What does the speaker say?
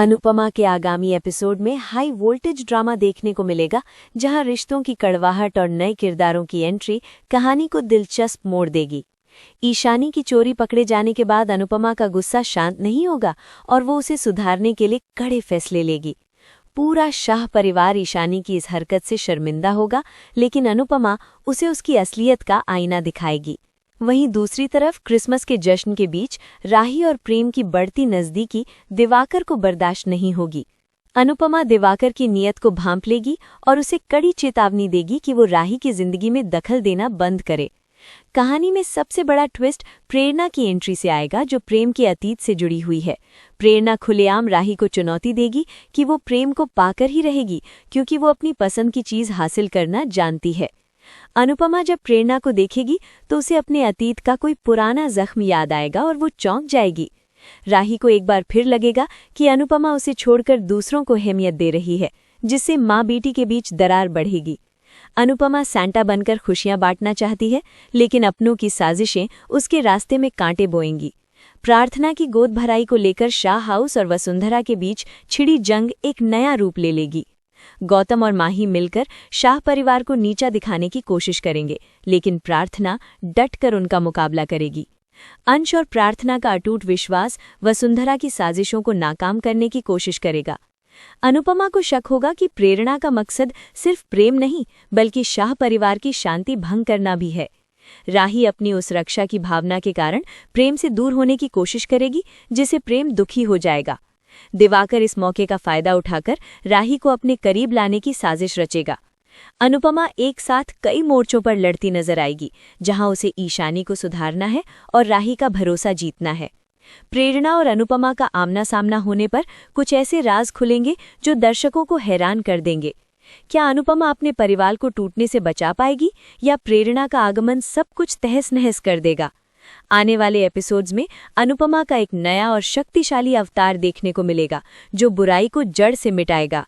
अनुपमा के आगामी एपिसोड में हाई वोल्टेज ड्रामा देखने को मिलेगा, जहां रिश्तों की कड़वाहट और नए किरदारों की एंट्री कहानी को दिलचस्प मोड़ देगी। ईशानी की चोरी पकड़े जाने के बाद अनुपमा का गुस्सा शांत नहीं होगा और वो उसे सुधारने के लिए कड़े फैसले लेगी। पूरा शाह परिवार ईशानी की इस हरकत से शर्मिंदा होगा, लेकिन अनुपमा उसे उसकी असलियत का आईना दिखाएगी। वहीं दूसरी तरफ क्रिसमस के जश्न के बीच राही और प्रेम की बढ़ती नज़दीकी दिवाकर को बर्दाश्त नहीं होगी। अनुपमा दिवाकर की नीयत को भांप लेगी और उसे कड़ी चेतावनी देगी कि वो राही की जिंदगी में दखल देना बंद करे। कहानी में सबसे बड़ा ट्विस्ट प्रेरणा की एंट्री से आएगा, जो प्रेम के अतीत से जुड़ी हुई है। प्रेरणा खुलेआम राही को चुनौती देगी कि वो प्रेम को पाकर ही रहेगी, क्योंकि वो अपनी पसंद की चीज हासिल करना जानती है। अनुपमा जब प्रेरणा को देखेगी तो उसे अपने अतीत का कोई पुराना जख्म याद आएगा और वो चौंक जाएगी। राही को एक बार फिर लगेगा कि अनुपमा उसे छोड़कर दूसरों को अहमियत दे रही है, जिससे माँ बेटी के बीच दरार बढ़ेगी। अनुपमा सैंटा बनकर खुशियां बांटना चाहती है, लेकिन अपनों की साजिशें उसके रास्ते में कांटे बोएंगी। प्रार्थना की गोद भराई को लेकर शाह हाउस और वसुंधरा के बीच छिड़ी जंग एक नया रूप ले लेगी। गौतम और माही मिलकर शाह परिवार को नीचा दिखाने की कोशिश करेंगे, लेकिन प्रार्थना डटकर उनका मुकाबला करेगी। अंश और प्रार्थना का अटूट विश्वास वसुंधरा की साजिशों को नाकाम करने की कोशिश करेगा। अनुपमा को शक होगा कि प्रेरणा का मकसद सिर्फ प्रेम नहीं, बल्कि शाह परिवार की शांति भंग करना भी है। राही अपनी उस रक्षा की भावना के कारण प्रेम से दूर होने की कोशिश करेगी, जिससे प्रेम दुखी हो जाएगा। दिवाकर इस मौके का फायदा उठाकर राही को अपने करीब लाने की साजिश रचेगा। अनुपमा एक साथ कई मोर्चों पर लड़ती नजर आएगी, जहां उसे ईशानी को सुधारना है और राही का भरोसा जीतना है। प्रेरणा और अनुपमा का आमना सामना होने पर कुछ ऐसे राज खुलेंगे जो दर्शकों को हैरान कर देंगे। क्या अनुपमा अपने परिवार को टूटने से बचा पाएगी, या प्रेरणा का आगमन सब कुछ तहस नहस कर देगा? आने वाले एपिसोड्स में अनुपमा का एक नया और शक्तिशाली अवतार देखने को मिलेगा, जो बुराई को जड़ से मिटाएगा।